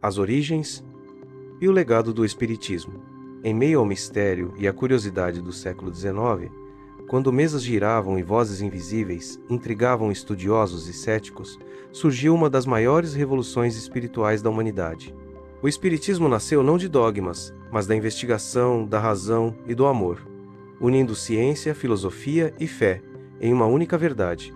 as origens e o legado do Espiritismo. Em meio ao mistério e à curiosidade do século XIX, quando mesas giravam e vozes invisíveis intrigavam estudiosos e céticos, surgiu uma das maiores revoluções espirituais da humanidade. O Espiritismo nasceu não de dogmas, mas da investigação, da razão e do amor, unindo ciência, filosofia e fé em uma única verdade: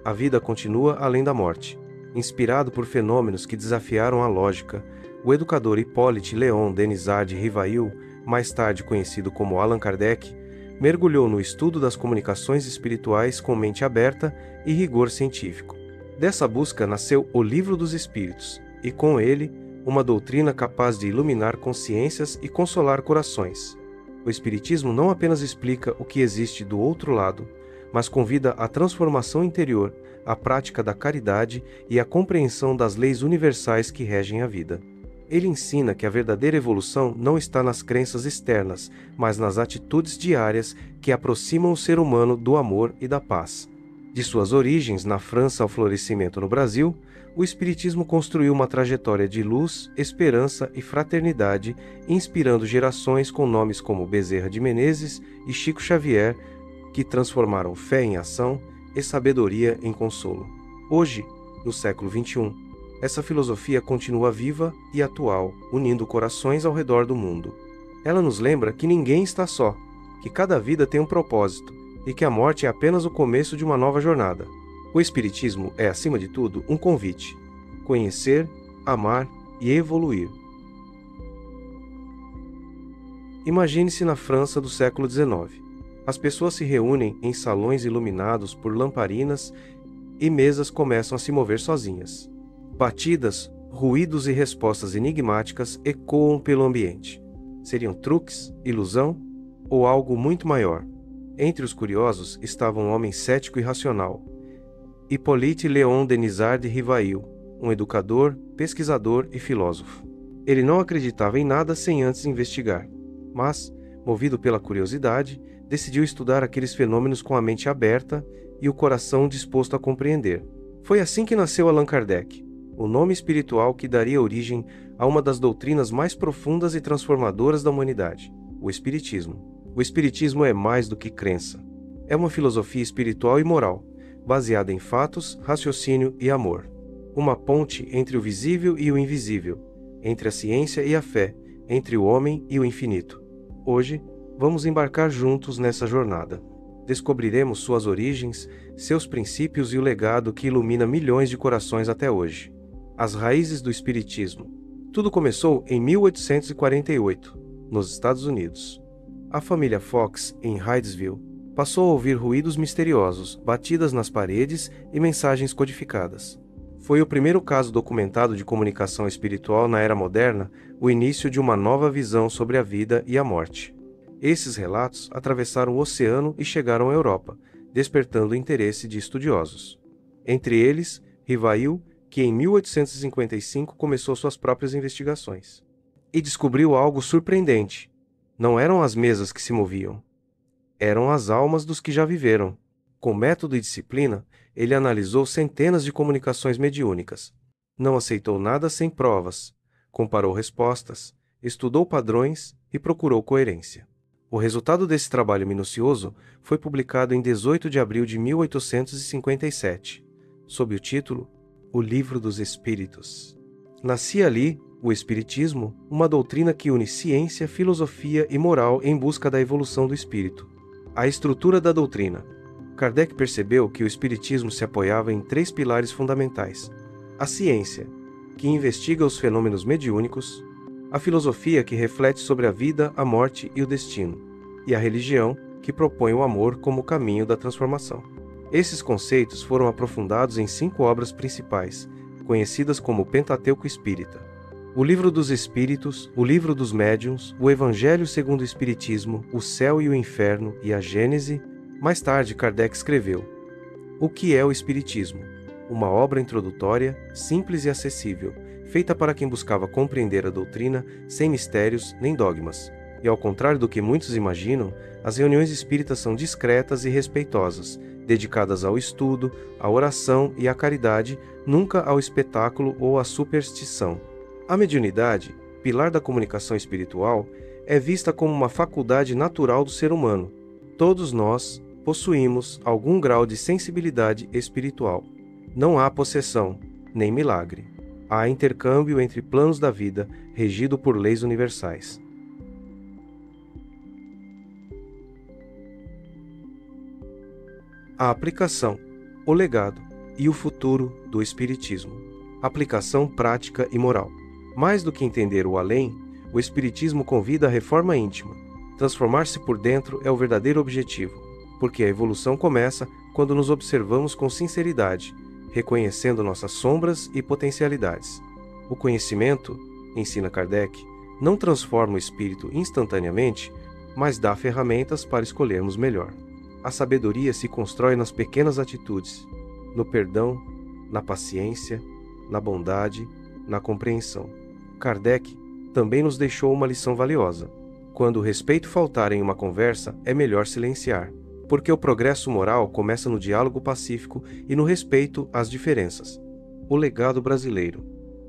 a vida continua além da morte. Inspirado por fenômenos que desafiaram a lógica, o educador Hippolyte Léon Denisard Rivail, mais tarde conhecido como Allan Kardec, mergulhou no estudo das comunicações espirituais com mente aberta e rigor científico. Dessa busca nasceu o Livro dos Espíritos, e com ele, uma doutrina capaz de iluminar consciências e consolar corações. O Espiritismo não apenas explica o que existe do outro lado, mas convida à transformação interior, à prática da caridade e à compreensão das leis universais que regem a vida. Ele ensina que a verdadeira evolução não está nas crenças externas, mas nas atitudes diárias que aproximam o ser humano do amor e da paz. De suas origens na França ao florescimento no Brasil, o Espiritismo construiu uma trajetória de luz, esperança e fraternidade, inspirando gerações com nomes como Bezerra de Menezes e Chico Xavier, que transformaram fé em ação e sabedoria em consolo. Hoje, no século XXI, essa filosofia continua viva e atual, unindo corações ao redor do mundo. Ela nos lembra que ninguém está só, que cada vida tem um propósito e que a morte é apenas o começo de uma nova jornada. O Espiritismo é, acima de tudo, um convite: conhecer, amar e evoluir. Imagine-se na França do século XIX. As pessoas se reúnem em salões iluminados por lamparinas e mesas começam a se mover sozinhas. Batidas, ruídos e respostas enigmáticas ecoam pelo ambiente. Seriam truques, ilusão ou algo muito maior? Entre os curiosos estava um homem cético e racional, Hippolyte Léon Denisard Rivail, um educador, pesquisador e filósofo. Ele não acreditava em nada sem antes investigar, mas, movido pela curiosidade, decidiu estudar aqueles fenômenos com a mente aberta e o coração disposto a compreender. Foi assim que nasceu Allan Kardec, o nome espiritual que daria origem a uma das doutrinas mais profundas e transformadoras da humanidade, o Espiritismo. O Espiritismo é mais do que crença. É uma filosofia espiritual e moral, baseada em fatos, raciocínio e amor. Uma ponte entre o visível e o invisível, entre a ciência e a fé, entre o homem e o infinito. Hoje, vamos embarcar juntos nessa jornada. Descobriremos suas origens, seus princípios e o legado que ilumina milhões de corações até hoje. As raízes do Espiritismo. Tudo começou em 1848, nos Estados Unidos. A família Fox, em Hydesville, passou a ouvir ruídos misteriosos, batidas nas paredes e mensagens codificadas. Foi o primeiro caso documentado de comunicação espiritual na era moderna, o início de uma nova visão sobre a vida e a morte. Esses relatos atravessaram o oceano e chegaram à Europa, despertando o interesse de estudiosos. Entre eles, Rivail, que em 1855 começou suas próprias investigações. E descobriu algo surpreendente. Não eram as mesas que se moviam. Eram as almas dos que já viveram. Com método e disciplina, ele analisou centenas de comunicações mediúnicas. Não aceitou nada sem provas. Comparou respostas, estudou padrões e procurou coerência. O resultado desse trabalho minucioso foi publicado em 18 de abril de 1857, sob o título O Livro dos Espíritos. Nascia ali, o Espiritismo, uma doutrina que une ciência, filosofia e moral em busca da evolução do espírito. A estrutura da doutrina. Kardec percebeu que o Espiritismo se apoiava em 3 pilares fundamentais: a ciência, que investiga os fenômenos mediúnicos; a filosofia, que reflete sobre a vida, a morte e o destino; e a religião, que propõe o amor como caminho da transformação. Esses conceitos foram aprofundados em 5 obras principais, conhecidas como o Pentateuco Espírita: o Livro dos Espíritos, o Livro dos Médiuns, o Evangelho segundo o Espiritismo, o Céu e o Inferno e a Gênese. Mais tarde, Kardec escreveu: O que é o Espiritismo? Uma obra introdutória, simples e acessível, feita para quem buscava compreender a doutrina sem mistérios nem dogmas. E ao contrário do que muitos imaginam, as reuniões espíritas são discretas e respeitosas, dedicadas ao estudo, à oração e à caridade, nunca ao espetáculo ou à superstição. A mediunidade, pilar da comunicação espiritual, é vista como uma faculdade natural do ser humano. Todos nós possuímos algum grau de sensibilidade espiritual. Não há possessão, nem milagre. Há intercâmbio entre planos da vida, regido por leis universais. A aplicação, o legado e o futuro do Espiritismo. Aplicação prática e moral. Mais do que entender o além, o Espiritismo convida à reforma íntima. Transformar-se por dentro é o verdadeiro objetivo, porque a evolução começa quando nos observamos com sinceridade, reconhecendo nossas sombras e potencialidades. O conhecimento, ensina Kardec, não transforma o espírito instantaneamente, mas dá ferramentas para escolhermos melhor. A sabedoria se constrói nas pequenas atitudes, no perdão, na paciência, na bondade, na compreensão. Kardec também nos deixou uma lição valiosa. Quando o respeito faltar em uma conversa, é melhor silenciar, porque o progresso moral começa no diálogo pacífico e no respeito às diferenças. O legado brasileiro.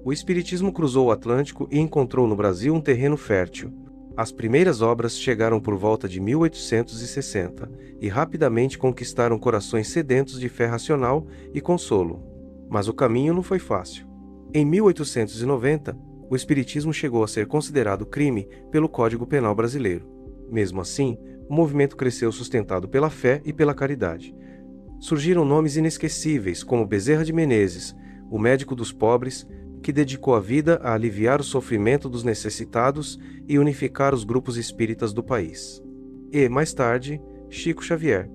O Espiritismo cruzou o Atlântico e encontrou no Brasil um terreno fértil. As primeiras obras chegaram por volta de 1860 e rapidamente conquistaram corações sedentos de fé racional e consolo. Mas o caminho não foi fácil. Em 1890, o Espiritismo chegou a ser considerado crime pelo Código Penal brasileiro. Mesmo assim, o movimento cresceu sustentado pela fé e pela caridade. Surgiram nomes inesquecíveis como Bezerra de Menezes, o médico dos pobres, que dedicou a vida a aliviar o sofrimento dos necessitados e unificar os grupos espíritas do país. E, mais tarde, Chico Xavier,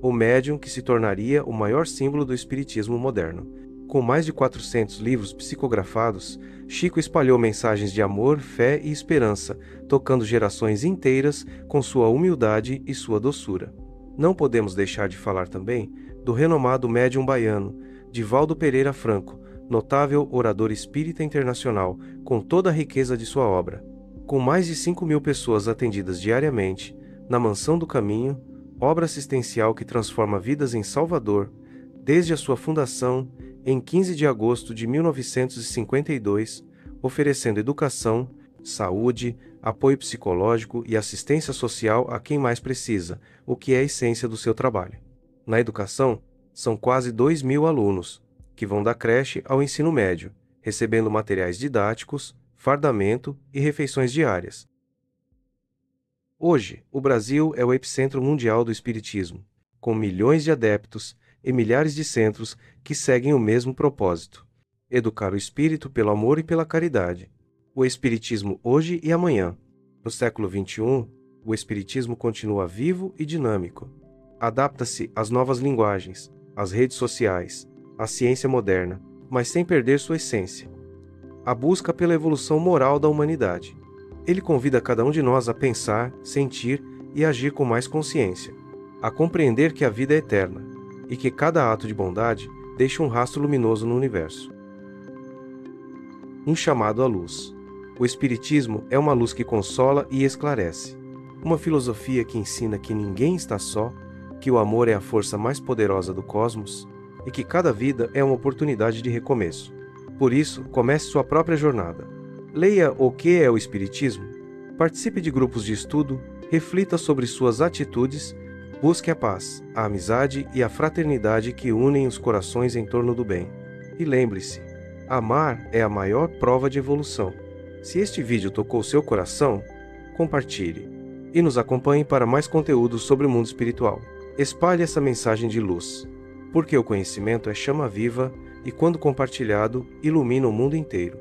o médium que se tornaria o maior símbolo do espiritismo moderno. Com mais de 400 livros psicografados, Chico espalhou mensagens de amor, fé e esperança, tocando gerações inteiras com sua humildade e sua doçura. Não podemos deixar de falar também do renomado médium baiano, Divaldo Pereira Franco, notável orador espírita internacional, com toda a riqueza de sua obra. Com mais de 5.000 pessoas atendidas diariamente, na Mansão do Caminho, obra assistencial que transforma vidas em Salvador, desde a sua fundação, em 15 de agosto de 1952, oferecendo educação, saúde, apoio psicológico e assistência social a quem mais precisa, o que é a essência do seu trabalho. Na educação, são quase 2.000 alunos, que vão da creche ao ensino médio, recebendo materiais didáticos, fardamento e refeições diárias. Hoje, o Brasil é o epicentro mundial do espiritismo, com milhões de adeptos e milhares de centros que seguem o mesmo propósito: educar o espírito pelo amor e pela caridade. O espiritismo hoje e amanhã. No século XXI, o espiritismo continua vivo e dinâmico. Adapta-se às novas linguagens, às redes sociais, à ciência moderna, mas sem perder sua essência. A busca pela evolução moral da humanidade. Ele convida cada um de nós a pensar, sentir e agir com mais consciência, a compreender que a vida é eterna e que cada ato de bondade deixa um rastro luminoso no universo. Um chamado à luz. O Espiritismo é uma luz que consola e esclarece. Uma filosofia que ensina que ninguém está só, que o amor é a força mais poderosa do cosmos e que cada vida é uma oportunidade de recomeço. Por isso, comece sua própria jornada. Leia O que é o Espiritismo, participe de grupos de estudo, reflita sobre suas atitudes, busque a paz, a amizade e a fraternidade que unem os corações em torno do bem. E lembre-se, amar é a maior prova de evolução. Se este vídeo tocou seu coração, compartilhe e nos acompanhe para mais conteúdos sobre o mundo espiritual. Espalhe essa mensagem de luz, porque o conhecimento é chama viva e, quando compartilhado, ilumina o mundo inteiro.